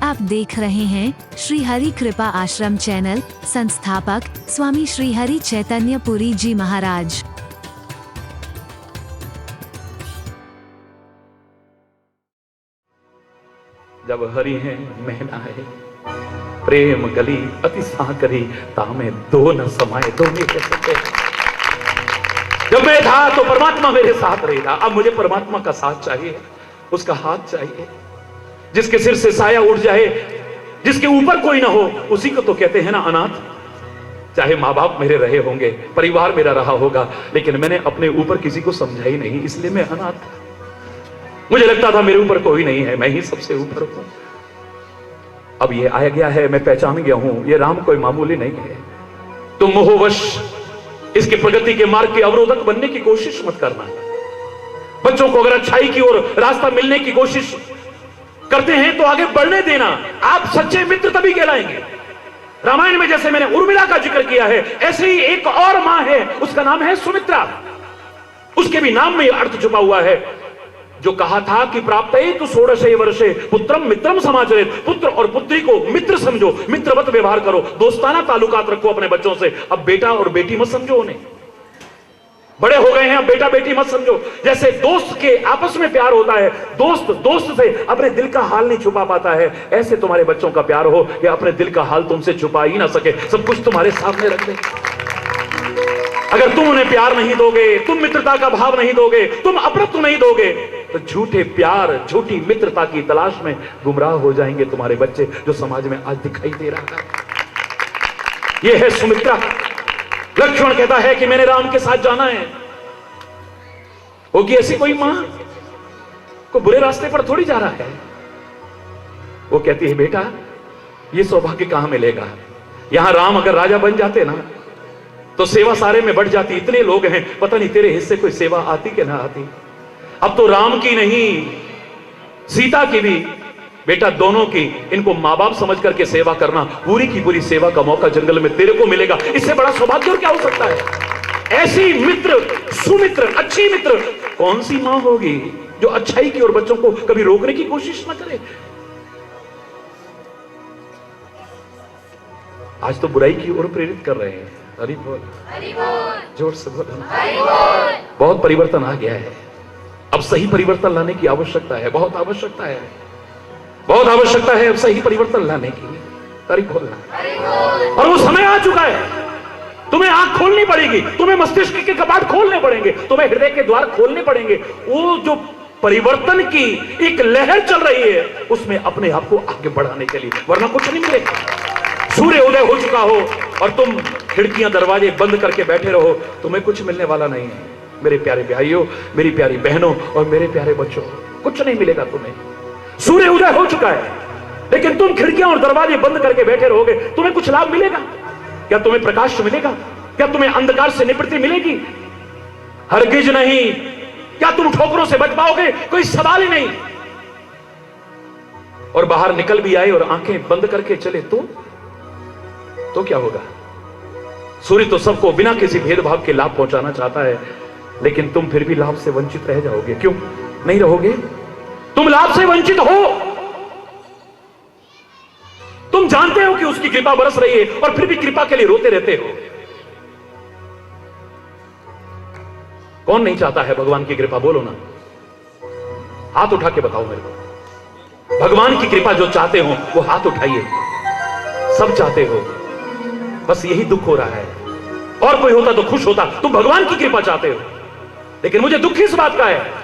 आप देख रहे हैं श्री हरि कृपा आश्रम चैनल। संस्थापक स्वामी श्री हरि चैतन्य पुरी जी महाराज। जब हरि है महना है प्रेम गली अति साकरी तामे दो न समाये दो नहीं कह सकते। जब मैं था तो परमात्मा मेरे साथ रहेगा, अब मुझे परमात्मा का साथ चाहिए, उसका हाथ चाहिए। जिसके सिर से साया उड़ जाए, जिसके ऊपर कोई ना हो, उसी को तो कहते हैं ना अनाथ। चाहे माँ बाप मेरे रहे होंगे, परिवार मेरा रहा होगा, लेकिन मैंने अपने ऊपर किसी को समझा ही नहीं, इसलिए मैं अनाथ। मुझे लगता था मेरे ऊपर कोई नहीं है, मैं ही सबसे ऊपर हूं। अब ये आया गया है, मैं पहचान गया हूं, ये राम कोई मामूली नहीं है। तुम मोहवश इसके प्रगति के मार्ग के अवरोधक बनने की कोशिश मत करना। बच्चों को अगर अच्छाई की ओर रास्ता मिलने की कोशिश करते हैं तो आगे बढ़ने देना। आप सच्चे मित्र तभी कहलाएंगे। रामायण में जैसे मैंने उर्मिला का जिक्र किया है, ऐसे ही एक और मां है, उसका नाम है सुमित्रा। उसके भी नाम में अर्थ छुपा हुआ है। जो कहा था कि प्राप्त तो 16 वर्षे पुत्रम मित्रम समाचरित, पुत्र और पुत्री को मित्र समझो, मित्रवत व्यवहार करो, दोस्ताना ताल्लुकात रखो अपने बच्चों से। अब बेटा और बेटी मत समझो उन्हें, बड़े हो गए हैं, अब बेटा बेटी मत समझो। जैसे दोस्त के आपस में प्यार होता है, दोस्त दोस्त से अपने दिल का हाल नहीं छुपा पाता है, ऐसे तुम्हारे बच्चों का प्यार हो कि अपने दिल का हाल तुमसे छुपा ही ना सके, सब कुछ तुम्हारे सामने रख दे। अगर तुम उन्हें प्यार नहीं दोगे, तुम मित्रता का भाव नहीं दोगे, तुम अपरत्व नहीं दोगे, तो झूठे प्यार झूठी मित्रता की तलाश में गुमराह हो जाएंगे तुम्हारे बच्चे, जो समाज में आज दिखाई दे रहा है। यह है सुमित्रा। लक्ष्मण कहता है कि मैंने राम के साथ जाना है। होगी ऐसी कोई मां को बुरे रास्ते पर थोड़ी जा रहा है। वो कहती है बेटा ये सौभाग्य कहां मिलेगा। यहां राम अगर राजा बन जाते ना तो सेवा सारे में बढ़ जाती। इतने लोग हैं, पता नहीं तेरे हिस्से कोई सेवा आती कि ना आती। अब तो राम की नहीं सीता की भी, बेटा दोनों की, इनको मां बाप समझ करके सेवा करना, पूरी की पूरी सेवा का मौका जंगल में तेरे को मिलेगा। इससे बड़ा सौभाग्य और क्या हो सकता है। ऐसी मित्र, सुमित्र, अच्छी मित्र कौन सी मां होगी जो अच्छाई की और बच्चों को कभी रोकने की कोशिश ना करे। आज तो बुराई की ओर प्रेरित कर रहे हैं। हरि बोल, जोर से बोलो। बहुत परिवर्तन आ गया है, अब सही परिवर्तन लाने की आवश्यकता है, बहुत आवश्यकता है, बहुत आवश्यकता है अब सही परिवर्तन लाने की। हरि बोलना। और वो समय आ चुका है। तुम्हें आंख खोलनी पड़ेगी, तुम्हें मस्तिष्क के कपाट खोलने पड़ेंगे, तुम्हें हृदय के द्वार खोलने पड़ेंगे। वो जो परिवर्तन की एक लहर चल रही है, उसमें अपने आप को आगे बढ़ाने के लिए, वरना कुछ नहीं मिलेगा। सूर्य उदय हो चुका हो और तुम खिड़कियां दरवाजे बंद करके बैठे रहो, तुम्हें कुछ मिलने वाला नहीं है। मेरे प्यारे भाइयों, मेरी प्यारी बहनों और मेरे प्यारे बच्चों, कुछ नहीं मिलेगा तुम्हें। सूर्य उदय हो चुका है, लेकिन तुम खिड़कियां और दरवाजे बंद करके बैठे रहोगे, तुम्हें कुछ लाभ मिलेगा क्या? तुम्हें प्रकाश मिलेगा क्या? तुम्हें अंधकार से निवृत्ति मिलेगी? हरगिज नहीं। क्या तुम ठोकरों से बच पाओगे? कोई सवाल ही नहीं। और बाहर निकल भी आए और आंखें बंद करके चले तो क्या होगा? सूर्य तो सबको बिना किसी भेदभाव के लाभ पहुंचाना चाहता है, लेकिन तुम फिर भी लाभ से वंचित रह जाओगे। क्यों नहीं रहोगे? तुम लाभ से वंचित हो। तुम जानते हो कि उसकी कृपा बरस रही है और फिर भी कृपा के लिए रोते रहते हो। कौन नहीं चाहता है भगवान की कृपा? बोलो ना, हाथ उठा के बताओ मेरे को। भगवान की कृपा जो चाहते हो वो हाथ उठाइए। सब चाहते हो, बस यही दुख हो रहा है। और कोई होता तो खुश होता। तुम भगवान की कृपा चाहते हो, लेकिन मुझे दुख इस बात का है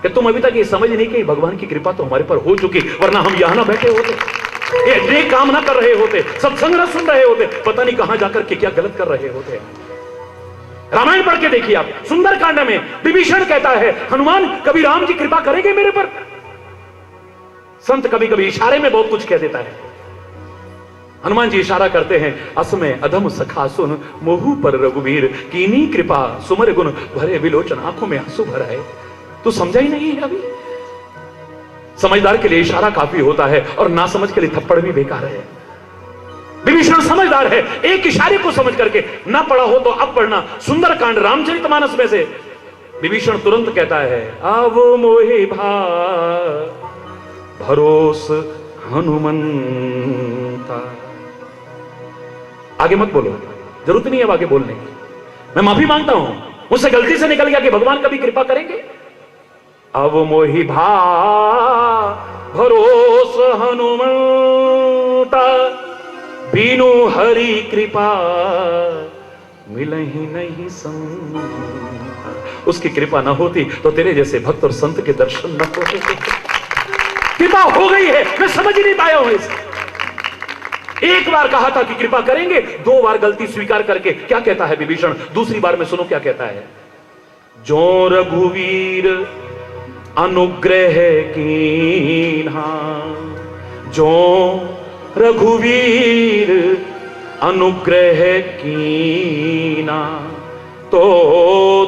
कि तुम अभी तक ये समझ नहीं कि भगवान की कृपा तो हमारे पर हो चुकी, वरना हम यहां ना बैठे होते, ये नेक काम ना कर रहे होते, सत्संग ना सुन रहे होते, पता नहीं कहां जाकर के क्या गलत कर रहे होते। रामायण पढ़ के देखिए आप, सुंदरकांड में विभीषण कहता है हनुमान कभी राम की कृपा करेंगे मेरे पर? संत कभी कभी इशारे में बहुत कुछ कह देता है। हनुमान जी इशारा करते हैं, असमय अधम सखा सुन मोहू पर रघुवीर कीनी कृपा सुमर गुण भरे विलोचन। आंखों में आंसू भरा है, तू समझा ही नहीं है। अभी समझदार के लिए इशारा काफी होता है और ना समझ के लिए थप्पड़ भी बेकार है। विभीषण समझदार है, एक इशारे को समझ करके, ना पढ़ा हो तो अब पढ़ना, सुंदरकांड रामचरितमानस में से विभीषण तुरंत कहता है, आवो मोहि भा भरोस हनुमंता। आगे मत बोलो, जरूरत नहीं है अब आगे बोलने की। मैं माफी मांगता हूं, मुझसे गलती से निकल गया कि भगवान कभी कृपा करेंगे। अब मोहि भा भरोस हनुमंता, बीनु हरि कृपा मिलहि नहीं संत। उसकी कृपा ना होती तो तेरे जैसे भक्त और संत के दर्शन न होते। कृपा हो गई है, मैं समझ ही नहीं पाया हूं इसे। एक बार कहा था कि कृपा करेंगे, 2 बार गलती स्वीकार करके क्या कहता है विभीषण? दूसरी बार में सुनो क्या कहता है। जो रघुवीर अनुग्रह कीन्हा, जो रघुवीर अनुग्रह कीना, तो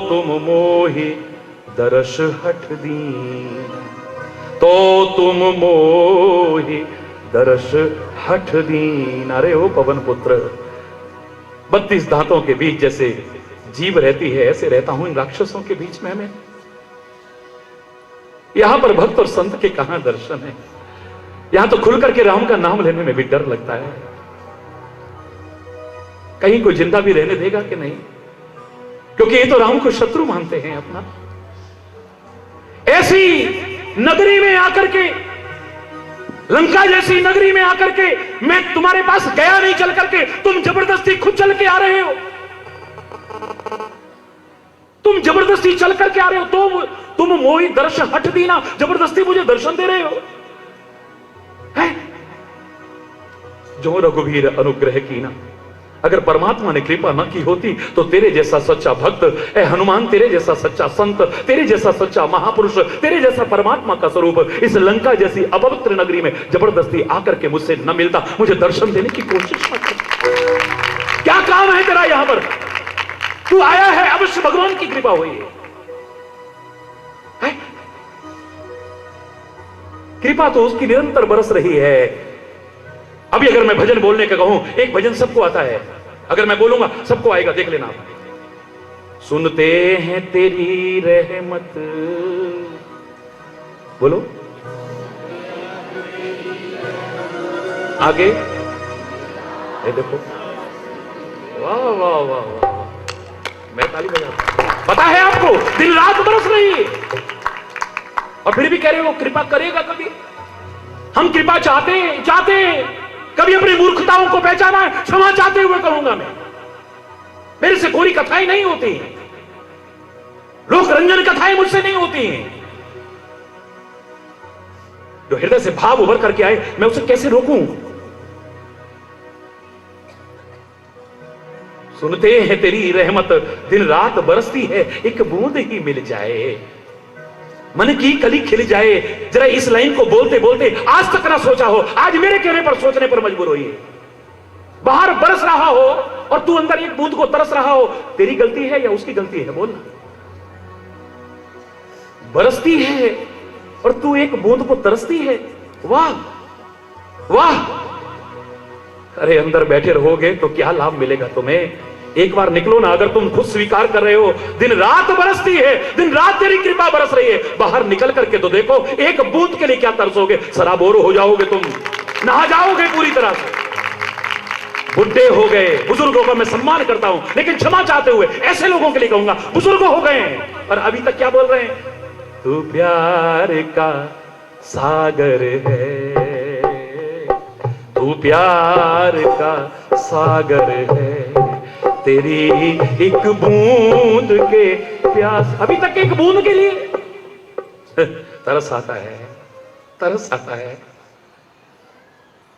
तुम मोहि दर्श हठ दीना, तो तुम मोहि दर्श हठ दीना। अरे ओ पवन पुत्र, 32 दांतों के बीच जैसे जीव रहती है, ऐसे रहता हूं इन राक्षसों के बीच में। मैं यहां पर भक्त और संत के कहां दर्शन है? यहां तो खुल करके राम का नाम लेने में भी डर लगता है, कहीं कोई जिंदा भी रहने देगा कि नहीं, क्योंकि ये तो राम को शत्रु मानते हैं अपना। ऐसी नगरी में आकर के, लंका जैसी नगरी में आकर के मैं तुम्हारे पास गया नहीं चल करके, तुम जबरदस्ती खुद चल के आ रहे हो। तुम जबरदस्ती चल करके आ रहे हो, तो तुम मोहि दर्श हठ दीना, जबरदस्ती मुझे दर्शन दे रहे हो। है? जो रघुवीर अनुग्रह कीना, अगर परमात्मा ने कृपा न की होती तो तेरे जैसा सच्चा भक्त, ए हनुमान, तेरे जैसा सच्चा संत, तेरे जैसा सच्चा महापुरुष, तेरे जैसा परमात्मा का स्वरूप इस लंका जैसी अपवित्र नगरी में जबरदस्ती आकर के मुझसे न मिलता, मुझे दर्शन देने की कोशिश मत कर। क्या काम है तेरा यहां पर? तू आया है, अवश्य भगवान की कृपा हुई है। कृपा तो उसकी निरंतर बरस रही है। अभी अगर मैं भजन बोलने का कहूं, एक भजन सबको आता है, अगर मैं बोलूंगा सबको आएगा, देख लेना। सुनते हैं तेरी रहमत, बोलो आगे, ये देखो, वाह वाह वाह वाह, मैं ताली बजाता हूं। पता है आपको, दिन रात बरस रही है और फिर भी कह रहे हो कृपा करेगा कभी। हम कृपा चाहते हैं, कभी अपनी मूर्खताओं को पहचाना है, क्षमा चाहते हुए कहूंगा मैं। मेरे से कोई कथाएं नहीं होती, लोक रंजन कथाएं मुझसे नहीं होती हैं। जो हृदय से भाव उभर करके आए, मैं उसे कैसे रोकूं? सुनते हैं तेरी रहमत, दिन रात बरसती है, एक बूंद ही मिल जाए, मन की कली खिल जाए। जरा इस लाइन को बोलते बोलते आज तक ना सोचा हो, आज मेरे कहने पर सोचने पर मजबूर हुई है। बाहर बरस रहा हो और तू अंदर एक बूंद को तरस रहा हो, तेरी गलती है या उसकी गलती है? बोलना। बरसती है और तू एक बूंद को तरसती है, वाह वाह। अरे अंदर बैठे रहोगे तो क्या लाभ मिलेगा तुम्हें? एक बार निकलो ना। अगर तुम खुद स्वीकार कर रहे हो दिन रात बरसती है, दिन रात तेरी कृपा बरस रही है, बाहर निकल करके तो देखो, एक बूंद के लिए क्या तरसोगे? सराबोर हो जाओगे, तुम नहा जाओगे पूरी तरह से। बुढ़े हो गए, बुजुर्गों का मैं सम्मान करता हूं, लेकिन क्षमा चाहते हुए ऐसे लोगों के लिए कहूंगा, बुजुर्ग हो गए हैं और अभी तक क्या बोल रहे हैं? तू प्यार का सागर है, तू प्यार का सागर है, तेरी एक बूंद के प्यास। अभी तक एक बूंद के लिए तरस आता है, तरस आता है।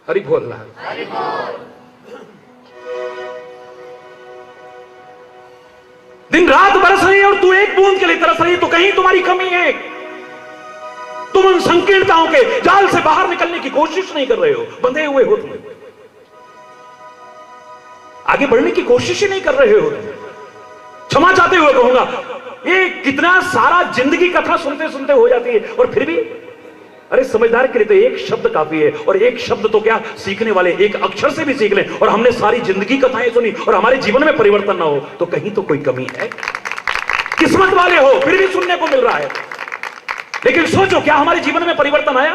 हरि बोल रहा, हरि बोल। दिन रात बरस रही है और तू एक बूंद के लिए तरस रही है, तो कहीं तुम्हारी कमी है। तुम उन संकीर्णताओं के जाल से बाहर निकलने की कोशिश नहीं कर रहे हो, बंधे हुए हो, तुम आगे बढ़ने की कोशिश ही नहीं कर रहे हो। क्षमा चाहते हुए कहूंगा, ये कितना सारा जिंदगी कथा सुनते सुनते हो जाती है और फिर भी, अरे समझदार के लिए तो एक शब्द काफी है, और एक शब्द तो क्या, सीखने वाले एक अक्षर से भी सीख लें, और हमने सारी जिंदगी कथाएं सुनी और हमारे जीवन में परिवर्तन ना हो, तो कहीं तो कोई कमी है। किस्मत वाले हो फिर भी सुनने को मिल रहा है, लेकिन सोचो क्या हमारे जीवन में परिवर्तन आया?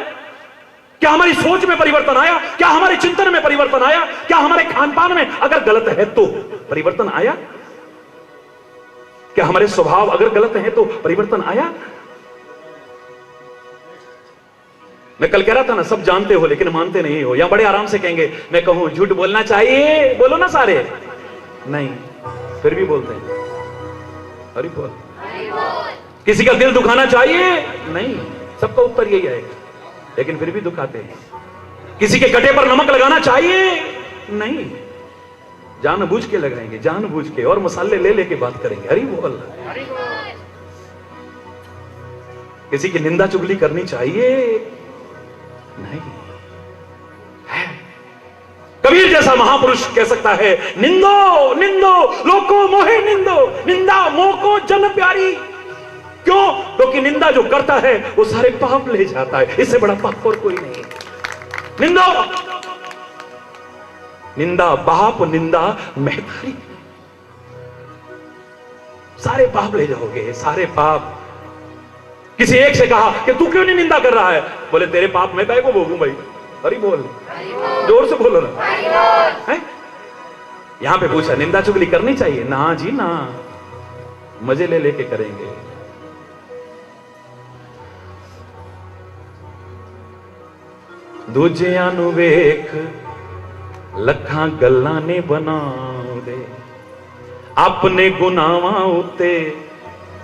क्या हमारी सोच में परिवर्तन आया? क्या हमारे चिंतन में परिवर्तन आया? क्या हमारे खान पान में अगर गलत है तो परिवर्तन आया? क्या हमारे स्वभाव अगर गलत है तो परिवर्तन आया? मैं कल कह रहा था ना, सब जानते हो लेकिन मानते नहीं हो, या बड़े आराम से कहेंगे मैं कहूं झूठ बोलना चाहिए, बोलो ना सारे, नहीं, फिर भी बोलते हैं। अरे बोल। किसी का दिल दुखाना चाहिए? नहीं, सबका उत्तर यही है, लेकिन फिर भी दुखाते हैं। किसी के कटे पर नमक लगाना चाहिए? नहीं, जानबूझ के लगाएंगे, जानबूझ के, और मसाले ले लेके बात करेंगे। हरी बोल। किसी की निंदा चुगली करनी चाहिए? नहीं। है कबीर जैसा महापुरुष कह सकता है, निंदो निंदो लोको मोहे निंदो, निंदा मोह को जन प्यारी। क्यों? क्योंकि निंदा जो करता है वो सारे पाप ले जाता है, इससे बड़ा पाप और कोई नहीं। निंदो, निंदा बाप, निंदा महतारी, सारे पाप ले जाओगे, सारे पाप। किसी एक से कहा कि तू क्यों नहीं निंदा कर रहा है? बोले तेरे पाप मैं काहे को भोगूं भाई। अरे बोल, जोर से बोलो ना। है? यहां पे पूछा निंदा चुगली करनी चाहिए? ना जी ना, मजे ले लेके करेंगे। दूजियां नू वेख लखां गल्लां ने बनाउंदे, अपने गुनाहां उत्ते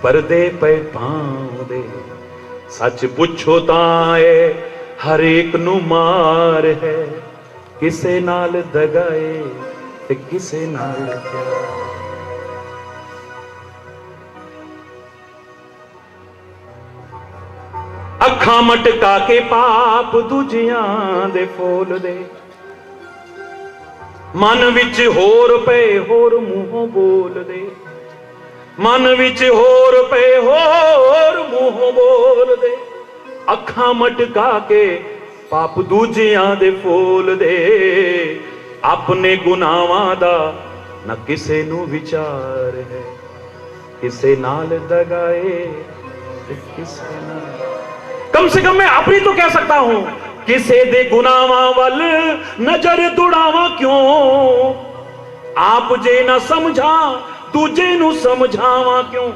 परदे पे पाउंदे। सच पुछो तां ए हर एक नू मार है, किसे नाल दगाए ते किसे नाल प्यार। अखां मटका के पाप दूजियां दे फोल दे, मन विच होर पे होर मूंहों बोल दे, मन विच होर पे होर मूंहों बोल दे। अखां मटका के पाप दूजियां दे फोल दे, अपने गुनाहां दा ना किसे नू विचार है, किसे नाल दगाए ते किसे नाल। कम से कम मैं अपनी तो कह सकता हूं, किसे दे गुनाहां वल नजर दुड़ावा क्यों, आप जे ना समझा दूजे नू समझावा क्यों।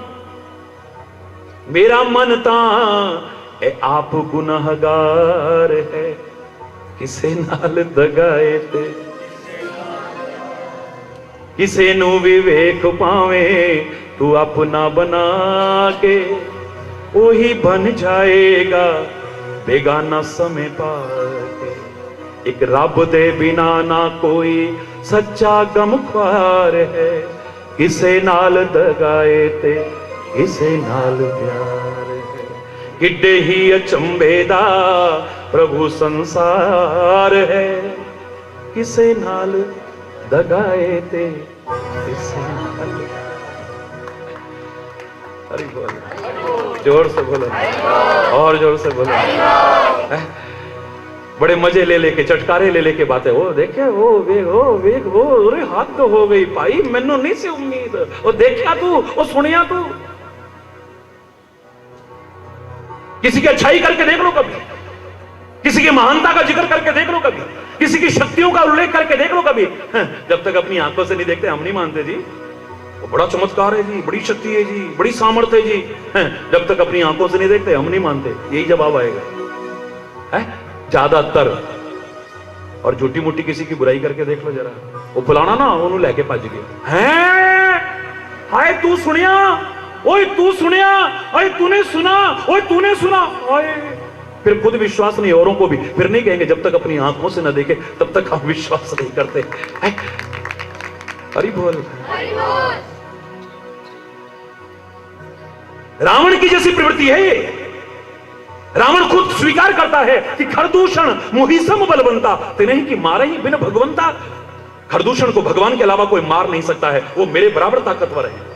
मेरा मन तां ए आप गुनाहगार है, किसे नाल दगाए ते किसे नू भी वेख पावे, तू अपना बना के वही बन जाएगा बेगाना समय पाके। एक रब दे बिना ना कोई सच्चा गमख्वार है, किसे नाल दगाए ते किसे नाल प्यार है। किड्डे ही अचंभे दा प्रभु संसार है, किसे नाल दगाए ते किसे नाल। हरि बोल, जोर से बोलो और जोर से बोलो। बड़े मजे ले लेके, चटकारे ले लेके बातें, वो देखे वो वेग हो वेग हो, अरे हाथ तो हो गई भाई, मैनू नहीं सी उम्मीद, वो देखा तू, वो सुनिया तू। किसी की अच्छाई करके देख लो कभी, किसी की महानता का जिक्र करके देख लो कभी, किसी की शक्तियों का उल्लेख करके देख लो कभी। जब तक अपनी आंखों से नहीं देखते हम नहीं मानते जी, वो बड़ा चमत्कार है जी, बड़ी शक्ति है जी, बड़ी सामर्थ्य है जी। जब तक अपनी आंखों से नहीं देखते हम नहीं मानते, यही जवाब आएगा। है ज्यादातर। और झूठी मूठी किसी की बुराई करके देख लो जरा, वो फलाना ना ओनू लेके भज गया है, हाय तू सुनिया, ओए तू सुनिया, ओए तूने सुना, ओए तूने सुना, ओए। फिर खुद विश्वास नहीं, औरों को भी फिर नहीं कहेंगे। जब तक अपनी आंखों से न देखे तब तक हम विश्वास नहीं करते। हरि बोल। रावण की जैसी प्रवृत्ति है ये। रावण खुद स्वीकार करता है कि खरदूषण मुहिसम बलवंता, ते नहीं कि मारे ही बिन भगवंता। खरदूषण को भगवान के अलावा कोई मार नहीं सकता है, वो मेरे बराबर ताकतवर है।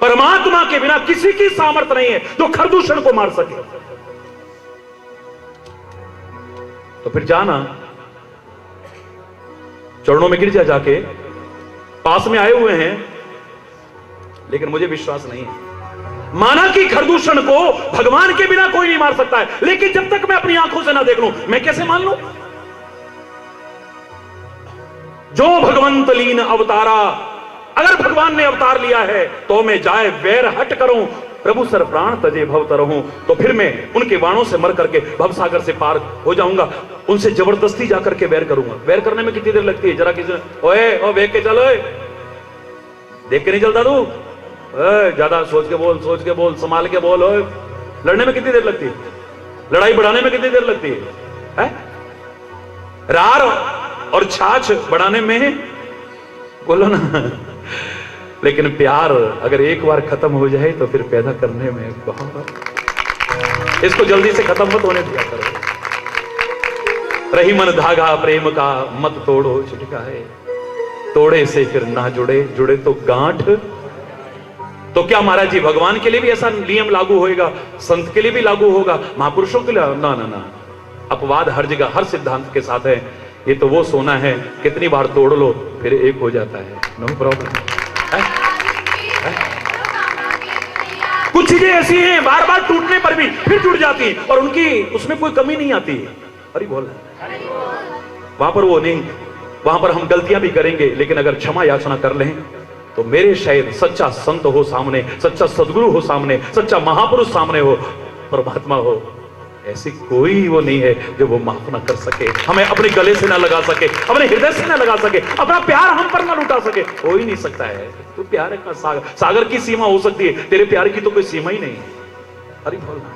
परमात्मा के बिना किसी की सामर्थ्य नहीं है जो खरदूषण को मार सके। तो फिर जाना, चरणों में गिर जा, जाके पास में आए हुए हैं, लेकिन मुझे विश्वास नहीं है। माना कि खरदूषण को भगवान के बिना कोई नहीं मार सकता है, लेकिन जब तक मैं अपनी आंखों से ना देख लूं मैं कैसे मान लूं? जो भगवंत लीन अवतारा, अगर भगवान ने अवतार लिया है तो मैं जाए वैर हट करूं, प्रभु सर प्राण तजे भव तरहूं, तो फिर मैं उनके बाणों से मर करके भवसागर से पार हो जाऊंगा, उनसे जबरदस्ती जाकर के वैर करूंगा। वैर करने में कितनी देर लगती है? जरा किसी ओए ओ देख के चल, ओए देख के नहीं चलता तू, ज्यादा सोच के बोल, संभाल के बोल। ओए लड़ने में कितनी देर लगती है? लड़ाई बढ़ाने में कितनी देर लगती है? रार और छाछ बढ़ाने में बोलो ना, लेकिन प्यार अगर एक बार खत्म हो जाए तो फिर पैदा करने में बहुत, इसको जल्दी से खत्म मत होने दिया करो। रही मन धागा प्रेम का मत तोड़ो चिटका है, तोड़े से फिर ना जुड़े, जुड़े तो गांठ। तो क्या महाराज जी भगवान के लिए भी ऐसा नियम लागू होएगा, संत के लिए भी लागू होगा, महापुरुषों के लिए? ना ना ना, अपवाद हर जगह हर सिद्धांत के साथ है। ये तो वो सोना है कितनी बार तोड़ लो फिर एक हो जाता है, नो प्रॉब्लम। कुछ चीजें ऐसी हैं बार बार टूटने पर भी फिर जुड़ जाती हैं और उनकी उसमें कोई कमी नहीं आती। अरे बोल, वहां पर वो नहीं, वहां पर हम गलतियां भी करेंगे लेकिन अगर क्षमा याचना कर लें तो मेरे शायद सच्चा संत हो सामने, सच्चा सदगुरु हो सामने, सच्चा महापुरुष सामने हो, परमात्मा हो, ऐसी कोई वो नहीं है जो वो माफ ना कर सके, हमें अपने गले से ना लगा सके, अपने हृदय से ना लगा सके, अपना प्यार हम पर ना लुटा सके। हो ही नहीं सकता है। तू प्यार का सागर, सागर की सीमा हो सकती है, तेरे प्यार की तो कोई सीमा ही नहीं। अरे बोलना,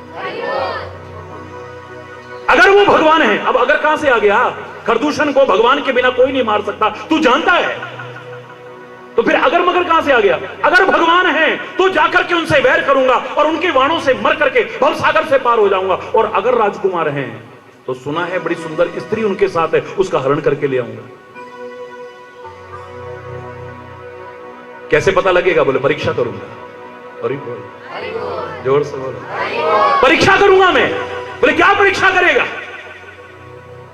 अगर वो भगवान है, अब अगर कहां से आ गया? खरदूषण को भगवान के बिना कोई नहीं मार सकता, तू जानता है, तो फिर अगर मगर कहां से आ गया? अगर भगवान है तो जाकर के उनसे वैर करूंगा और उनके वाणों से मर करके भवसागर से पार हो जाऊंगा। और अगर राजकुमार हैं तो सुना है बड़ी सुंदर स्त्री उनके साथ है, उसका हरण करके ले आऊंगा। कैसे पता लगेगा? बोले परीक्षा करूंगा। अरे बोल, जोर से बोलो, परीक्षा करूंगा मैं। बोले क्या परीक्षा करेगा?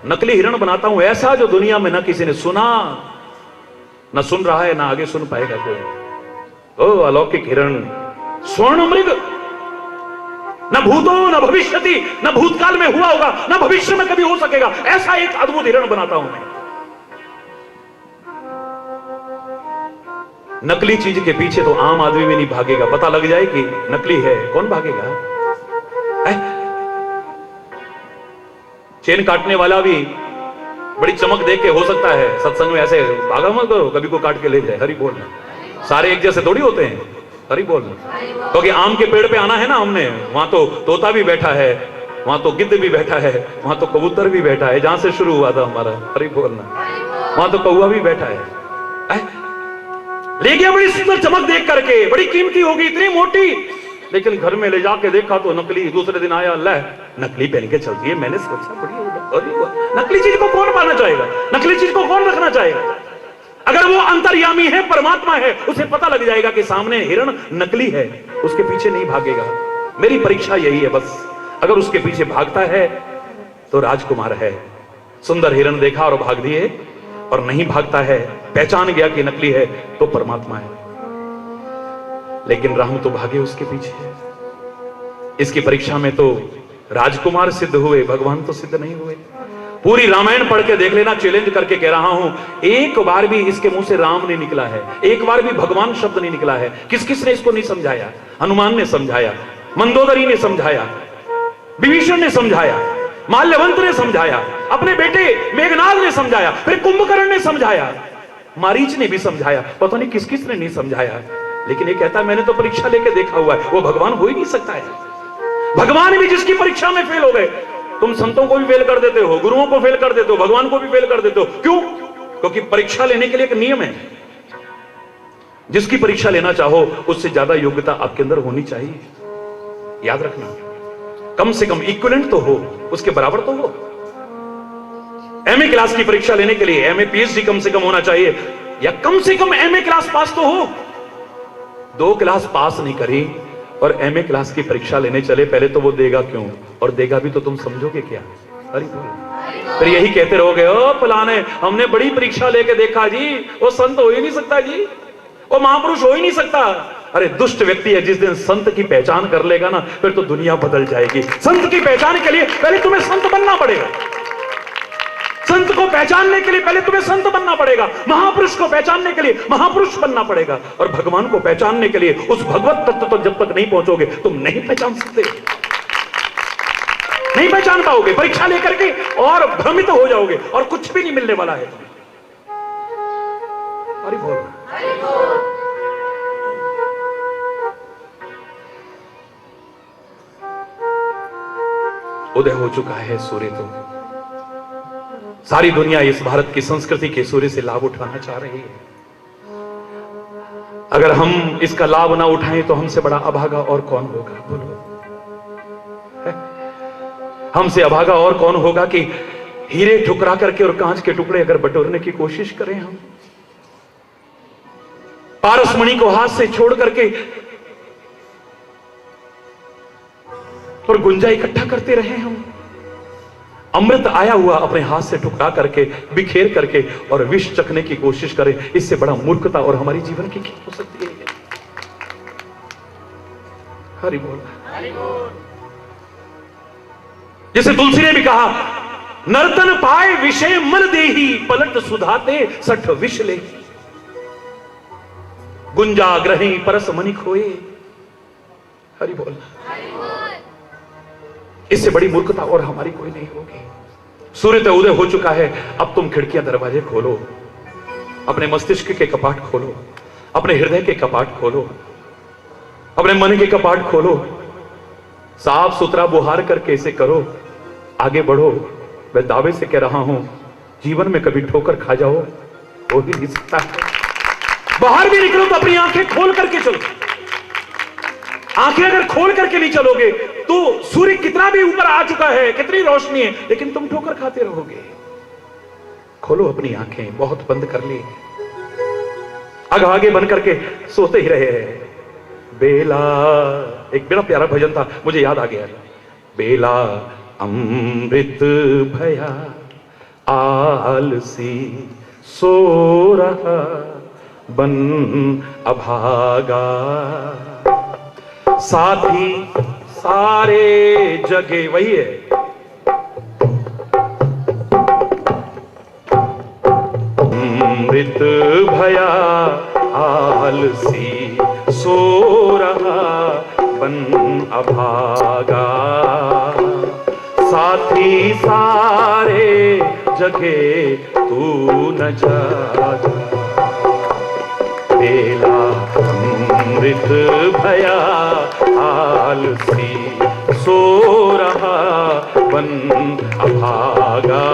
नकली हिरण बनाता हूं ऐसा जो दुनिया में न किसी ने सुना, न सुन रहा है, ना आगे सुन पाएगा कोई। ओ अलौकिक हिरण, स्वर्ण मृग, न भूतो न भविष्यति, न भूतकाल में हुआ होगा, न भविष्य में कभी हो सकेगा, ऐसा एक अद्भुत हिरण बनाता हूं मैं। नकली चीज के पीछे तो आम आदमी भी नहीं भागेगा, पता लग जाए कि नकली है, कौन भागेगा? चेन काटने वाला भी बड़ी चमक देख के हो सकता है सत्संग में ऐसे भागा मत करो, कभी को काट के ले जाए। हरि बोल, सारे एक जैसे थोड़ी होते हैं। हरि बोल, क्योंकि आम के पेड़ पे आना है ना हमने, वहां तो तोता भी बैठा है, वहां तो गिद्ध भी बैठा है, वहां तो कबूतर भी बैठा है, जहां से शुरू हुआ था हमारा। हरि बोलना, वहां तो कौवा भी बैठा है। ले गया बड़ी सुंदर चमक देख करके, बड़ी कीमती होगी, इतनी मोटी, लेकिन घर में ले जाके देखा तो नकली। दूसरे दिन आया, अल्लाह नकली पहन के चलती है, मैंने सोचा बड़ी नकली चीज को कौन पाना चाहेगा? नकली चीज को कौन रखना चाहेगा? अगर वो अंतर्यामी है, परमात्मा है, उसे पता लग जाएगा कि सामने हिरण नकली है, उसके पीछे नहीं भागेगा। मेरी परीक्षा यही है बस, अगर उसके पीछे भागता है तो राजकुमार है, सुंदर हिरण देखा और भाग दिए, और नहीं भागता है, पहचान गया कि नकली है, तो परमात्मा है। लेकिन राम तो भागे उसके पीछे। इसकी परीक्षा में तो राजकुमार सिद्ध हुए, भगवान तो सिद्ध नहीं हुए। पूरी रामायण पढ़ के देख लेना, चैलेंज करके कह रहा हूं, एक बार भी इसके मुंह से राम नहीं निकला है, एक बार भी भगवान शब्द नहीं निकला है। किस किस ने इसको नहीं समझाया? हनुमान ने समझाया, मंदोदरी ने समझाया, विभीषण ने समझाया, माल्यवंत ने समझाया, अपने बेटे मेघनाद ने समझाया, फिर कुंभकर्ण ने समझाया, मारीच ने भी समझाया, पता नहीं किस किस ने नहीं समझाया। लेकिन ये कहता है मैंने तो परीक्षा लेके देखा हुआ है। वो भगवान हो ही नहीं सकता है। भगवान भी जिसकी परीक्षा में फेल हो गए, तुम संतों को भी फेल कर देते हो, गुरुओं को फेल कर देते हो, भगवान को भी फेल कर देते हो। क्यों? क्योंकि परीक्षा लेने के लिए एक नियम है, जिसकी परीक्षा लेना चाहो उससे ज्यादा योग्यता आपके अंदर होनी चाहिए। याद रखना, कम से कम इक्विवेलेंट तो हो, उसके बराबर तो हो। एमए क्लास की परीक्षा लेने के लिए एमए पीएचडी कम से कम होना चाहिए, या कम से कम एमए क्लास पास तो हो। 2 क्लास पास नहीं करी और एमए क्लास की परीक्षा लेने चले, पहले तो वो देगा क्यों, और देगा भी तो तुम समझोगे क्या? अरे फिर यही कहते रहोगे, ओ फलाने हमने बड़ी परीक्षा लेके देखा जी, वो संत हो ही नहीं सकता जी, वो महापुरुष हो ही नहीं सकता। अरे दुष्ट व्यक्ति है, जिस दिन संत की पहचान कर लेगा ना, फिर तो दुनिया बदल जाएगी। संत की पहचान के लिए पहले तुम्हें संत बनना पड़ेगा। संत को पहचानने के लिए पहले तुम्हें संत बनना पड़ेगा। महापुरुष को पहचानने के लिए महापुरुष बनना पड़ेगा। और भगवान को पहचानने के लिए उस भगवत तत्व तक जब तक नहीं पहुंचोगे, तुम नहीं पहचान सकते, नहीं पहचान पाओगे। परीक्षा लेकर के और भ्रमित हो जाओगे और कुछ भी नहीं मिलने वाला है। हरि बोल। उदय हो चुका है सूर्य, तो सारी दुनिया इस भारत की संस्कृति के सूर्य से लाभ उठाना चाह रही है। अगर हम इसका लाभ ना उठाएं तो हमसे बड़ा अभागा और कौन होगा, बोलो। हमसे अभागा और कौन होगा कि हीरे ठुकरा करके और कांच के टुकड़े अगर बटोरने की कोशिश करें हम, पारसमणि को हाथ से छोड़ करके और गुंजा इकट्ठा करते रहे हम, अमृत आया हुआ अपने हाथ से ठुकरा करके बिखेर करके और विष चखने की कोशिश करें, इससे बड़ा मूर्खता और हमारी जीवन की क्या हो सकती है। हरि बोल। जैसे तुलसी ने भी कहा, नर्तन पाए विषय मन देही, पलट सुधाते सठ विष ले, गुंजा ग्रही परस मनि खोए। हरि बोल। इससे बड़ी मूर्खता और हमारी कोई नहीं होगी। सूर्य तो उदय हो चुका है, अब तुम खिड़कियां दरवाजे खोलो, अपने मस्तिष्क के कपाट खोलो, अपने हृदय के कपाट खोलो, अपने मन के कपाट खोलो, साफ सुथरा बुहार करके इसे करो, आगे बढ़ो। मैं दावे से कह रहा हूं, जीवन में कभी ठोकर खा जाओ हो ही नहीं सकता है। बाहर भी निकलो तो अपनी आंखें खोल करके चलो। आंखें अगर खोल करके नहीं चलोगे तो सूर्य कितना भी ऊपर आ चुका है, कितनी रोशनी है, लेकिन तुम ठोकर खाते रहोगे। खोलो अपनी आंखें, बहुत बंद कर ली, आगे बंद करके सोते ही रहे। बेला, एक बड़ा प्यारा भजन था, मुझे याद आ गया। बेला अमृत भया आलसी सो रहा बन अभागा, साथी सारे जगे, वही है। अमृत भया आलसी सो रहा बन अभागा, साथी सारे जगे तू न जागा। बेला अमृत भया आलसी सो रहा बन अभागा,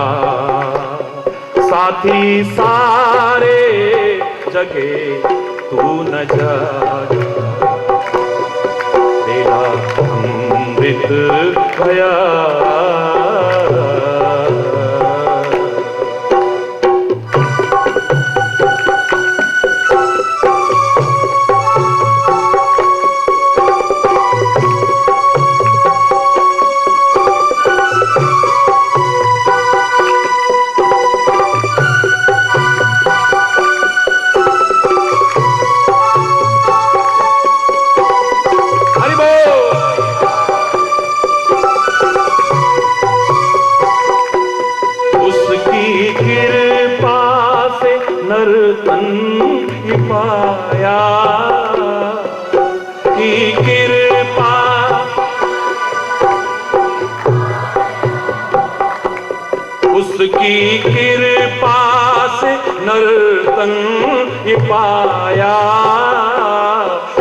साथी सारे जगे तू न जागा। बेला अमृत भया। उसकी कृपा से नर्तन पाया,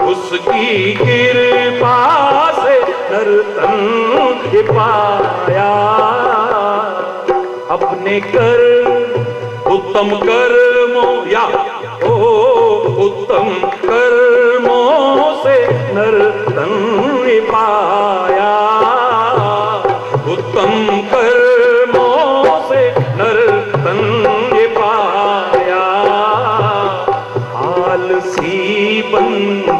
उसकी कृपा से नर्तन पाया। अपने कर उत्तम कर्मों या उत्तम कर्मों से नर्तन पाया, उत्तम कर्मों से नर्तन पाया। आलसी बन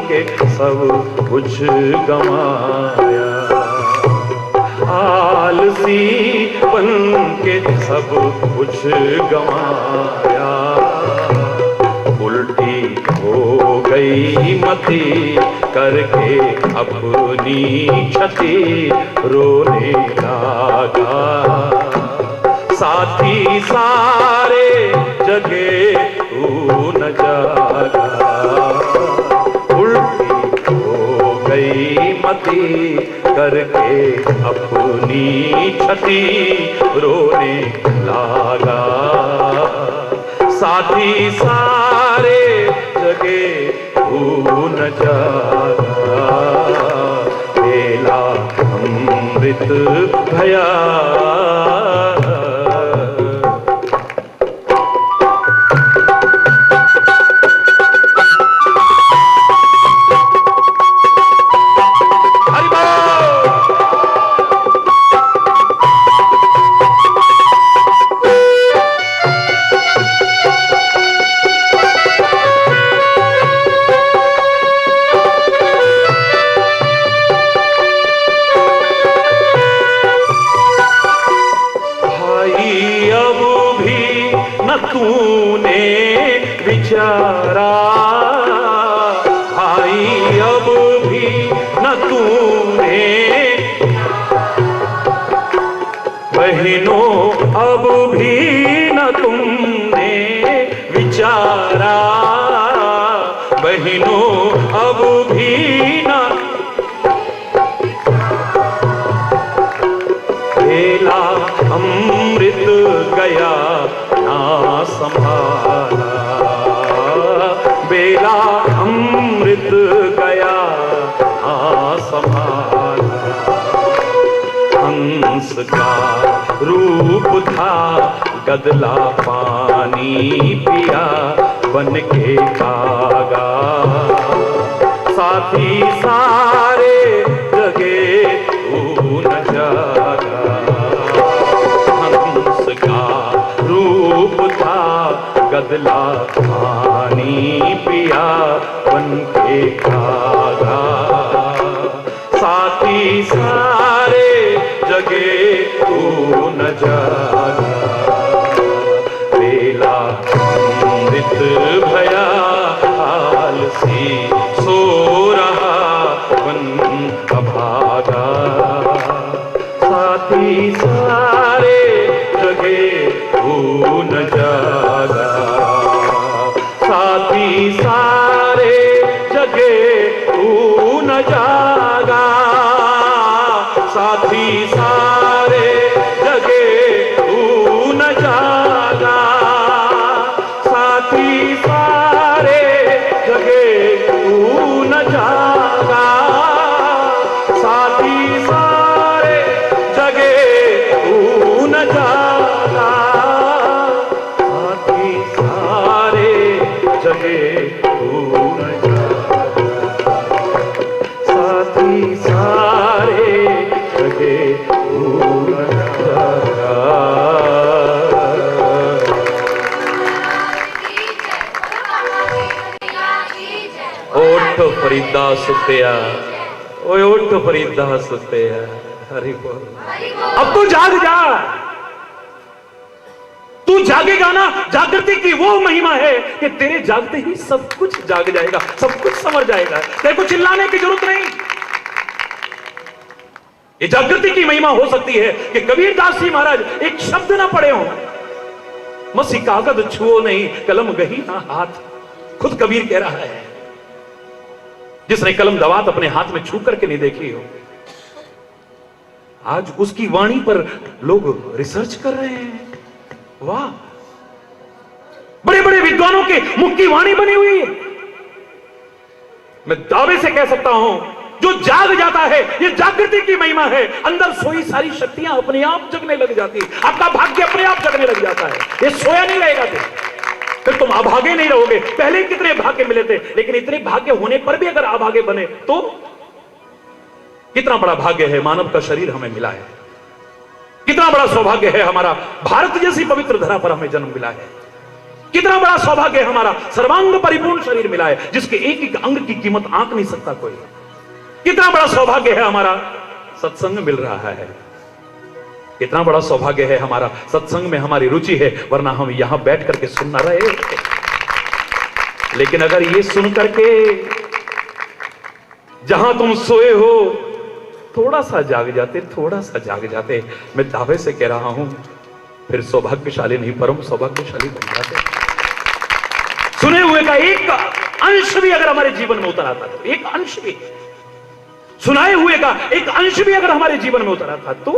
के सब कुछ गंवाया, आलसी बन के सब कुछ गंवाया। उल्टी हो गई मति करके अपनी क्षति रोने लगा। साथी सारे जगे तू न जागा, उल्टी हो गई मति करके अपनी क्षति रोने लगा। साथी सारे जगे तू न जागा, बेला अमृत भया। तूने विचारा भाई अब भी न तूने, बहनों अब भी न तुमने विचारा, बहनों अब भी न। बेला अमृत गया ना संभाला, बेला अमृत गया ना संभाला। हंस का रूप था गदला पानी पिया बन के भागा। साथी सारे जगे तू न जागा, हंस का रूप था गदला पानी पिया बन के भागा। साथी सारे जगे तू न जागा, बेला अमृत भया आलसी सो रहा बन अभागा। साथी सारे जगे तू न जागा, साथी सारे जगे तू न जागा, साथी सारे जगे तू न जागा, साथी सारे जगे तू न जागा, साथी सारे जगे तू न जागा, साथी सारे जगे तू न जागा, साथी सारे जगे तू न जागा। ओठ फरीदा सुतिया, ओए ओठ फरीदा सुतिया, हरि बोल। अब तू जाग जा, तू जागेगा ना। जागृति की वो महिमा है कि तेरे जागते ही सब कुछ जाग जाएगा, सब कुछ समझ जाएगा, तेरे को चिल्लाने की जरूरत नहीं। ये जागृति की महिमा हो सकती है कि कबीरदास जी महाराज एक शब्द ना पढ़े हो, मसी कागज छुओ नहीं कलम गही ना हाथ। खुद कबीर कह रहा है, जिसने कलम दवात अपने हाथ में छू करके नहीं देखी हो, आज उसकी वाणी पर लोग रिसर्च कर रहे हैं। वाह, बड़े बड़े विद्वानों के मुख की वाणी बनी हुई है। मैं दावे से कह सकता हूं, जो जाग जाता है, ये जागृति की महिमा है। अंदर सोई सारी शक्तियां अपने आप जगने लग जाती है, आपका भाग्य अपने आप जगने लग जाता है। ये सोया नहीं रहेगा, फिर तुम अभागे नहीं रहोगे। पहले कितने भाग्य मिले थे, लेकिन इतने भाग्य होने पर भी अगर अभागे बने तो कितना बड़ा भाग्य है मानव का शरीर हमें मिला है। कितना बड़ा सौभाग्य है हमारा भारत जैसी पवित्र धरा पर हमें जन्म मिला है। कितना बड़ा सौभाग्य है हमारा सर्वांग परिपूर्ण शरीर मिला है, जिसके एक एक अंग की कीमत आंक नहीं सकता कोई। कितना बड़ा सौभाग्य है हमारा सत्संग मिल रहा है। कितना बड़ा सौभाग्य है हमारा सत्संग में हमारी रुचि है, वरना हम यहां बैठ करके सुन ना रहे। लेकिन अगर ये सुन करके जहां तुम सोए हो थोड़ा सा जाग जाते, मैं दावे से कह रहा हूं फिर सौभाग्यशाली नहीं परम सौभाग्यशाली बन जाते। सुने हुए का एक अंश भी अगर हमारे जीवन में उतर आता, तो एक अंश भी, सुनाए हुए का एक अंश भी अगर हमारे जीवन में उतर आता, तो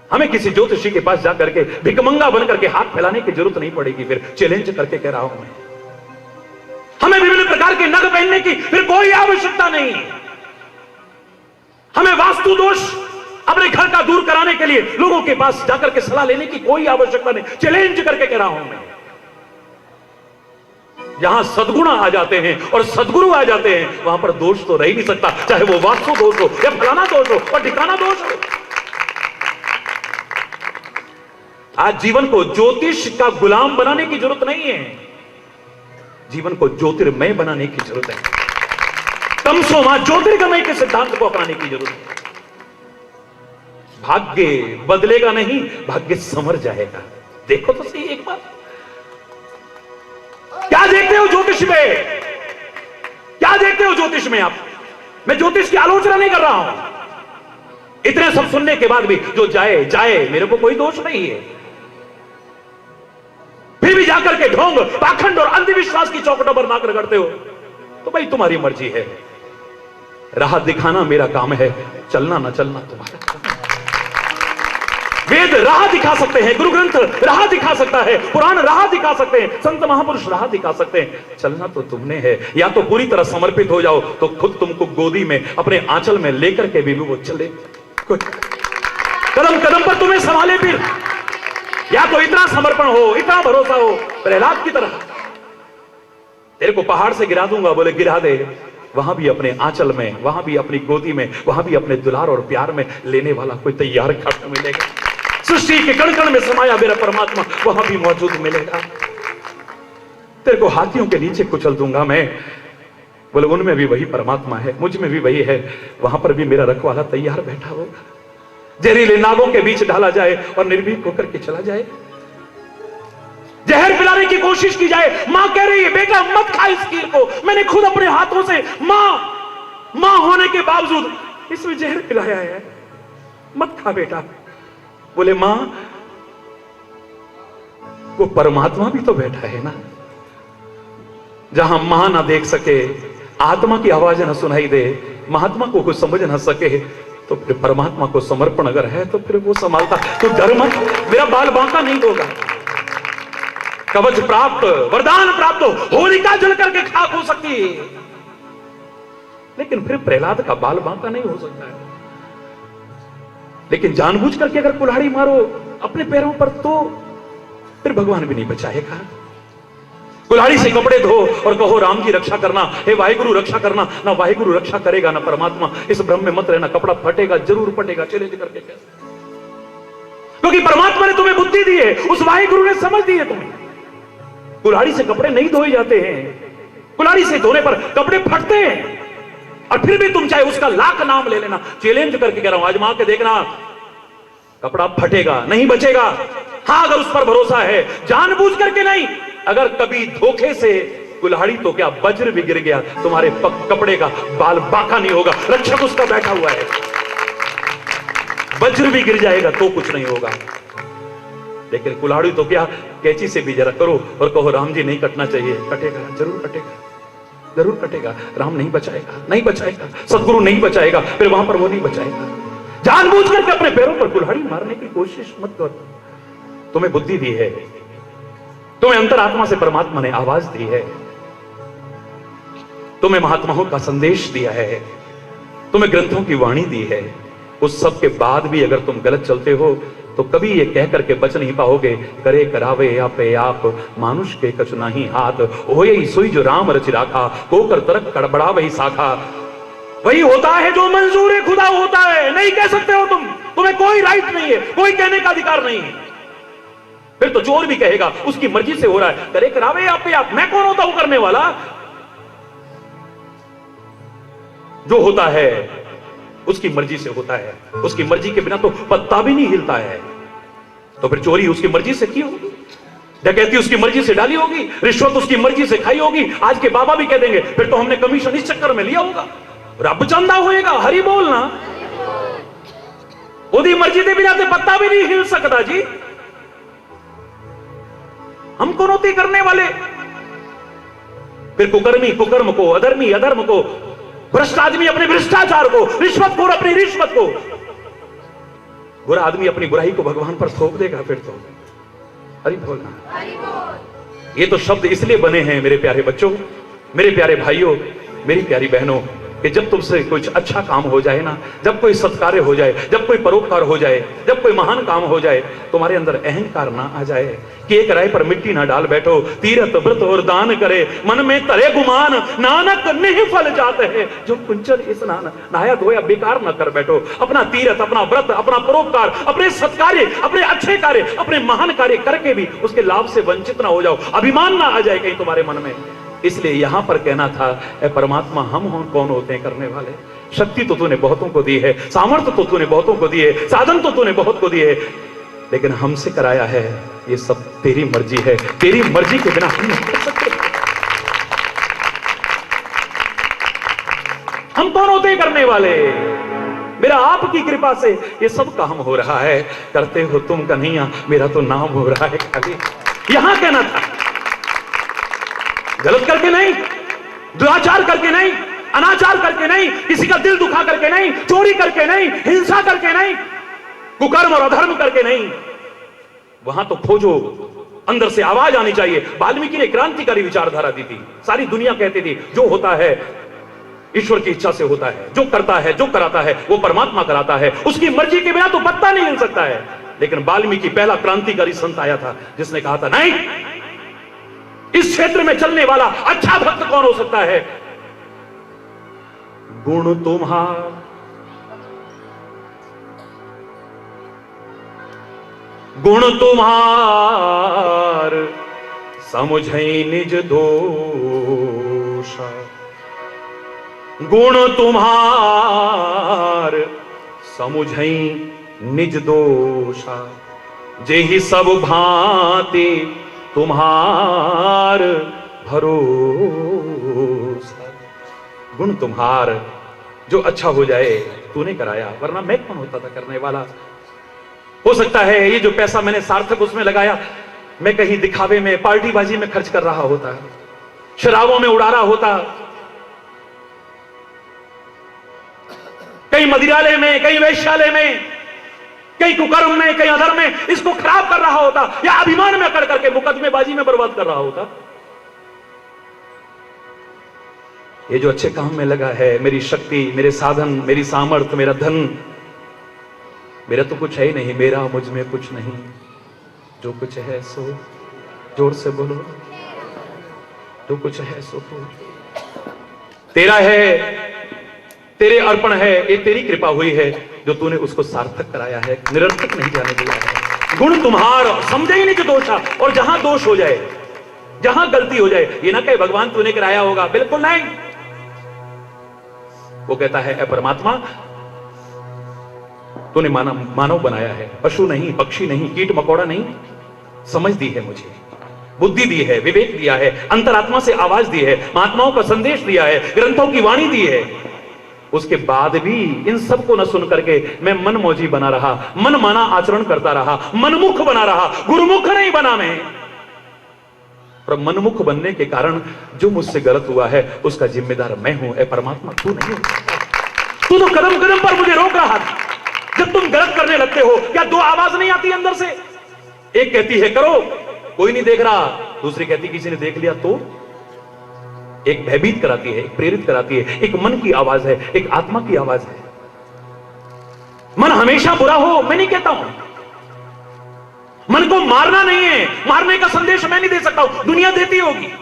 हमें किसी ज्योतिषी के पास जाकर के भिकमंगा बन करके हाथ फैलाने की जरूरत नहीं पड़ेगी। फिर चैलेंज करके कह रहा हूं मैं, हमें विभिन्न प्रकार के नग पहनने की फिर कोई आवश्यकता नहीं। हमें वास्तु दोष अपने घर का दूर कराने के लिए लोगों के पास जाकर के सलाह लेने की कोई आवश्यकता नहीं। चैलेंज करके कह रहा हूं मैं, जहां सद्गुण आ जाते हैं और सद्गुरु आ जाते हैं, वहां पर दोष तो रह ही नहीं सकता, चाहे वो वास्तु दोष हो या फलाना दोष हो और ठिकाना दोष हो। आज जीवन को ज्योतिष का गुलाम बनाने की जरूरत नहीं है, जीवन को ज्योतिर्मय बनाने की जरूरत है। तमसो मां ज्योतिर्गमय के सिद्धांत को अपनाने की जरूरत है। भाग्य बदलेगा नहीं, भाग्य संवर जाएगा। देखो तो सही एक बार, क्या देखते हो ज्योतिष में, क्या देखते हो ज्योतिष में आप? मैं ज्योतिष की आलोचना नहीं कर रहा हूं। इतने सब सुनने के बाद भी जो जाए जाए, मेरे को कोई दोष नहीं है। फिर भी जाकर के ढोंग, पाखंड और अंधविश्वास की चौखटों पर नाक रगड़ते हो, तो भाई तुम्हारी मर्जी है। राह दिखाना मेरा काम है, चलना ना चलना तुम्हारा काम है। वेद राह दिखा सकते हैं, गुरु ग्रंथ राह दिखा सकता है, पुराण राह दिखा सकते हैं, संत महापुरुष राह दिखा सकते हैं। चलना तो तुमने है। या तो पूरी तरह समर्पित हो जाओ, तो खुद तुमको गोदी में अपने आंचल में लेकर के भी वो चले, कदम कदम पर तुम्हें संभाले। फिर या तो इतना समर्पण हो, इतना भरोसा हो प्रहलाद की तरह, तेरे को पहाड़ से गिरा दूंगा, बोले गिरा दे, वहां भी अपने आंचल में, वहां भी अपनी गोदी में, वहां भी अपने दुलार और प्यार में लेने वाला कोई तैयार खड़ा मिलेगा। सृष्टि के कण कण में समाया मेरा परमात्मा वहां भी मौजूद मिलेगा। तेरे को हाथियों के नीचे कुचल दूंगा मैं, बोले उनमें भी वही परमात्मा है, मुझ में भी वही है, वहां पर भी मेरा रखवाला तैयार बैठा होगा। जहरीले नागों के बीच डाला जाए और निर्भीक होकर के चला जाए। जहर पिलाने की कोशिश की जाए, मां कह रही है बेटा मत खा इस खीर को, मैंने खुद अपने हाथों से मां होने के बावजूद इसमें जहर पिलाया है, मत खा बेटा। बोले मां, वो परमात्मा भी तो बैठा है ना, जहां मां ना देख सके, आत्मा की आवाज ना सुनाई दे, महात्मा को कुछ समझ ना सके, तो फिर परमात्मा को समर्पण अगर है तो फिर वो संभालता। तो डर मत, मेरा बाल बांका नहीं होगा। कवच प्राप्त, वरदान प्राप्त हो, होलिका जल करके खाक हो सकती है, लेकिन फिर प्रहलाद का बाल बांका नहीं हो सकता है। लेकिन जानबूझ करके अगर कुल्हाड़ी मारो अपने पैरों पर, तो फिर भगवान भी नहीं बचाएगा। कुल्हाड़ी से कपड़े धो और कहो राम जी रक्षा करना, हे वाहिगुरु रक्षा करना, ना वाहिगुरु रक्षा करेगा ना परमात्मा। इस भ्रम में मत रहना, कपड़ा फटेगा, जरूर फटेगा, चैलेंज करके कैसे? क्योंकि परमात्मा ने तुम्हें बुद्धि दी है, उस वाहिगुरु ने समझ दी है तुम्हें। कुल्हाड़ी से कपड़े नहीं धोए जाते हैं, कुल्हाड़ी से धोने पर कपड़े फटते हैं, और फिर भी तुम चाहे उसका लाख नाम ले लेना। चैलेंज करके कह रहा हूं, आजमा के देखना, कपड़ा फटेगा, नहीं बचेगा। हां, अगर उस पर भरोसा है, जानबूझ करके नहीं। अगर कभी धोखे से कुल्हाड़ी तो क्या वज्र भी गिर गया, तुम्हारे कपड़े का बाल बांका नहीं होगा, रक्षक उसका बैठा हुआ है। वज्र भी गिर जाएगा तो कुछ नहीं होगा, लेकिन कुल्हाड़ी तो क्या, कैंची से भी जरा करो और कहो राम जी नहीं कटना चाहिए, कटेगा, जरूर कटेगा, जरूर कटेगा। राम नहीं बचाएगा, नहीं बचाएगा, सदगुरु नहीं बचाएगा, फिर वहां पर वो नहीं बचाएगा। जानबूझ करके अपने पैरों पर कुल्हाड़ी मारने की कोशिश मत करो। तुम्हें बुद्धि दी है, तुम्हें अंतरात्मा से परमात्मा ने आवाज दी है, तुम्हें महात्माओं का संदेश दिया है, तुम्हें ग्रंथों की वाणी दी है। उस सब के बाद भी अगर तुम गलत चलते हो तो कभी ये कह करके बच नहीं पाओगे, करे करावे आपे आप, मानुष के कछ नहीं हाथ, होए सोई जो राम रचि राखा, कोकर तरक कड़बड़ा वही शाखा। वही होता है जो मंजूर खुदा होता है, नहीं कह सकते हो तुम, तुम्हें कोई राइट नहीं है, कोई कहने का अधिकार नहीं है। फिर तो चोर भी कहेगा उसकी मर्जी से हो रहा है, करे करावे आपे आप, मैं कौन होता हूं करने वाला? जो होता है उसकी मर्जी से होता है, उसकी मर्जी के बिना तो पत्ता भी नहीं हिलता है, तो फिर चोरी उसकी मर्जी से क्यों? डकैती उसकी मर्जी से डाली होगी, रिश्वत उसकी मर्जी से खाई होगी। आज के बाबा भी कह देंगे फिर तो हमने कमीशन इस चक्कर में लिया होगा। रब चंदा होएगा, हरी बोलना। ओदी मर्जी दे बिना ते पत्ता भी नहीं हिल सकता जी। हम कौनौती करने वाले। फिर कुकर्मी कुकर्म को, अधर्मी अधर्म को, भ्रष्ट आदमी अपने भ्रष्टाचार को, रिश्वतखोर अपनी रिश्वत को, बुरा आदमी अपनी बुराई को भगवान पर थोप देगा। फिर तो हरि बोलना। ये तो शब्द इसलिए बने हैं मेरे प्यारे बच्चों, मेरे प्यारे भाइयों, मेरी प्यारी बहनों, कि जब तुमसे कुछ अच्छा काम हो जाए ना, जब कोई सत्कार्य हो जाए, जब कोई परोपकार हो जाए, जब कोई महान काम हो जाए, तुम्हारे अंदर अहंकार ना आ जाए कि एक राय पर मिट्टी ना डाल बैठो। तीरथ व्रत और दान करे, मन में तरे गुमान, नानक नहीं फल जाते हैं जो कुंचन स्नान। नहाया धोया बेकार ना कर बैठो। अपना तीरथ, अपना व्रत, अपना परोपकार, अपने सत्कार्य, अपने अच्छे कार्य, अपने महान कार्य करके भी उसके लाभ से वंचित ना हो जाओ, अभिमान ना आ जाए कहीं तुम्हारे मन में। इसलिए यहां पर कहना था, ए परमात्मा, हम कौन होते हैं करने वाले? शक्ति तो तूने बहुतों को दी है, सामर्थ्य तो तूने बहुतों को दी है, साधन तो तूने बहुत को दिए, लेकिन हमसे कराया है ये सब तेरी मर्जी है। तेरी मर्जी के बिना हम नहीं कर सकते। हम कौन होते हैं करने वाले? मेरा आपकी कृपा से ये सब काम हो रहा है। करते हो तुम कन्हैया, मेरा तो नाम हो रहा है खाली। यहां कहना था, गलत करके नहीं, दुराचार करके नहीं, अनाचार करके नहीं, किसी का दिल दुखा करके नहीं, चोरी करके नहीं, हिंसा करके नहीं, कुकर्म और अधर्म करके नहीं। वहां तो खोजो, अंदर से आवाज आनी चाहिए। वाल्मीकि ने क्रांतिकारी विचारधारा दी थी। सारी दुनिया कहती थी जो होता है ईश्वर की इच्छा से होता है, जो करता है, जो कराता है वो परमात्मा कराता है, उसकी मर्जी के बिना तो पत्ता नहीं हिल सकता है। लेकिन वाल्मीकि पहला क्रांतिकारी संत आया था जिसने कहा था नहीं, इस क्षेत्र में चलने वाला अच्छा भक्त कौन हो सकता है? गुण तुम्हार समुझई निज दोषा। गुण तुम्हार समुझई निज दोषा। जेहि सब भांति तुम्हार भरोसा। गुण तुम्हार, जो अच्छा हो जाए तूने कराया, वरना मैं कौन होता था करने वाला? हो सकता है ये जो पैसा मैंने सार्थक उसमें लगाया, मैं कहीं दिखावे में, पार्टीबाजी में खर्च कर रहा होता, शराबों में उड़ा रहा होता, कहीं मदिरालय में, कहीं वेश्यालय में, कहीं कुकर्म में, कहीं अधर्म में इसको खराब कर रहा होता, या अभिमान में कर करके मुकदमेबाजी में बर्बाद कर रहा होता। ये जो अच्छे काम में लगा है, मेरी शक्ति, मेरे साधन, मेरी सामर्थ्य, मेरा धन, मेरा तो कुछ है ही नहीं, मेरा मुझ में कुछ नहीं, जो कुछ है सो, जोर से बोलो, जो कुछ है सो तो तेरा है, तेरे अर्पण है, ये तेरी कृपा हुई है जो तूने उसको सार्थक कराया है, निरर्थक नहीं जाने दिया है। गुण तुम्हार समझे ही नहीं जो दोषा। और जहां दोष हो जाए, जहां गलती हो जाए, ये ना कहे भगवान तूने कराया होगा, बिल्कुल नहीं। वो कहता है ए परमात्मा, तूने मानव बनाया है, पशु नहीं, पक्षी नहीं, कीट मकोड़ा नहीं, समझ दी है मुझे, बुद्धि दी है, विवेक दिया है, अंतरात्मा से आवाज दी है, महात्माओं का संदेश दिया है, ग्रंथों की वाणी दी है। उसके बाद भी इन सब को न सुन करके मैं मनमौजी बना रहा, मन माना आचरण करता रहा, मनमुख बना रहा, गुरुमुख नहीं बना मैं। पर मनमुख बनने के कारण जो मुझसे गलत हुआ है उसका जिम्मेदार मैं हूं। ए परमात्मा, तू नहीं हो। तू तो कदम कदम पर मुझे रोक रहा था। जब तुम गलत करने लगते हो, क्या दो आवाज नहीं आती अंदर से? एक कहती है करो, कोई नहीं देख रहा, दूसरी कहती किसी ने देख लिया तो। एक भयभीत कराती है, एक प्रेरित कराती है, एक मन की आवाज है, एक आत्मा की आवाज है। मन हमेशा बुरा हो मैं नहीं कहता हूं, मन को मारना नहीं है, मारने का संदेश मैं नहीं दे सकता हूं, दुनिया देती होगी।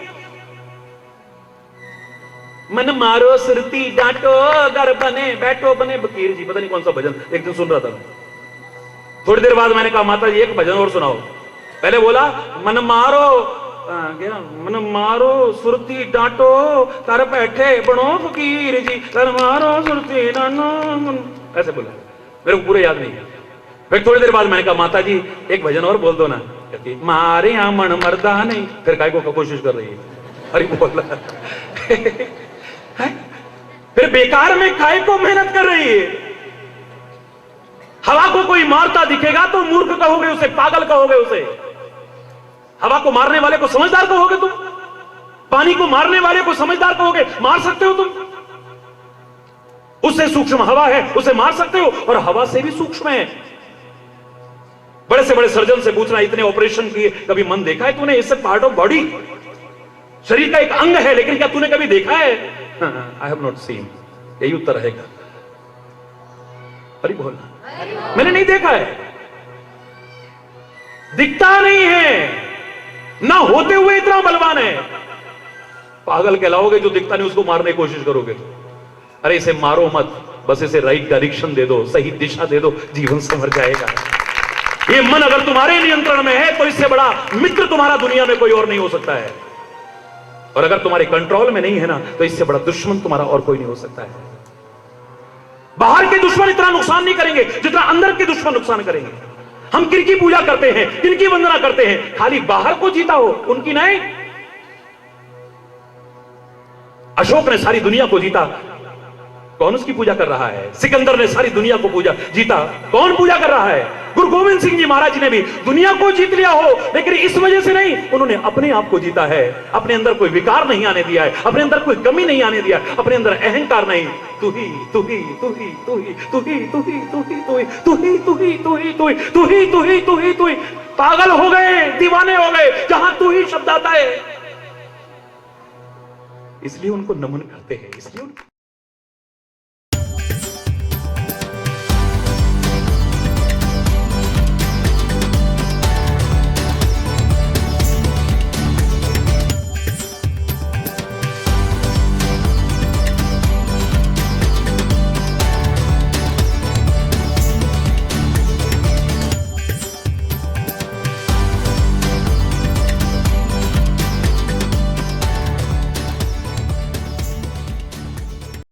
मन मारो सुरती डांटो, घर बने बैठो बने बकीर जी, पता नहीं कौन सा भजन एक दिन सुन रहा था। थोड़ी देर बाद मैंने कहा माता जी एक भजन और सुनाओ। पहले बोला मन मारो गया, मन मारो सुरती डांटो, कर बैठे बनो फकीर जी, कर मारो सुरती डांटो, ऐसे बोला। मेरे को पूरे याद नहीं है। फिर थोड़ी देर बाद मैंने कहा माता जी एक भजन और बोल दो ना। कहती मारे यहाँ मन मरदा नहीं, फिर काय को कोशिश कर रही है, अरे बोला फिर बेकार में काय को मेहनत कर रही है। हवा को कोई मारता दिखेगा तो मूर्ख कहोगे उसे, पागल कहोगे उसे। हवा को मारने वाले को समझदार कहोगे तुम, पानी को मारने वाले को समझदार कहोगे, मार सकते हो तुम। उससे सूक्ष्म हवा है, उसे मार सकते हो, और हवा से भी सूक्ष्म है। बड़े से बड़े सर्जन से पूछना, इतने ऑपरेशन किए, कभी मन देखा है तूने? इससे पार्ट ऑफ बॉडी, शरीर का एक अंग है, लेकिन क्या तूने कभी देखा है? आई हैव नॉट सीन, यही उत्तर रहेगा। अरे बोलना, मैंने नहीं देखा है, दिखता नहीं है, ना होते हुए इतना बलवान है। पागल कहलाओगे जो दिखता नहीं, उसको मारने की कोशिश करोगे। अरे इसे मारो मत, बस इसे राइट डायरेक्शन दे दो, सही दिशा दे दो, जीवन संवर जाएगा। ये मन अगर तुम्हारे नियंत्रण में है तो इससे बड़ा मित्र तुम्हारा दुनिया में कोई और नहीं हो सकता है, और अगर तुम्हारे कंट्रोल में नहीं है ना, तो इससे बड़ा दुश्मन तुम्हारा और कोई नहीं हो सकता है। बाहर के दुश्मन इतना नुकसान नहीं करेंगे जितना अंदर के दुश्मन नुकसान करेंगे। हम किनकी पूजा करते हैं, किनकी वंदना करते हैं? खाली बाहर को जीता हो, उनकी नहीं। अशोक ने सारी दुनिया को जीता, कौन उसकी पूजा कर रहा है? सिकंदर ने सारी दुनिया को जीता, कौन पूजा कर रहा है? गुरु गोविंद सिंह जी महाराज जी ने भी दुनिया को जीत लिया हो, लेकिन इस वजह से नहीं, उन्होंने अपने आप को जीता है। अपने अंदर कोई विकार नहीं आने दिया है, अपने अंदर कोई कमी नहीं आने दिया, अपने अंदर अहंकार नहीं। तू ही तू ही तू ही तू ही तू ही तू ही तू ही तू ही तू ही तू ही तू ही तू ही तू ही तू ही तू ही तू ही। पागल हो गए, दीवाने हो गए जहां तू ही शब्द आता है, इसलिए उनको नमन करते हैं, इसलिए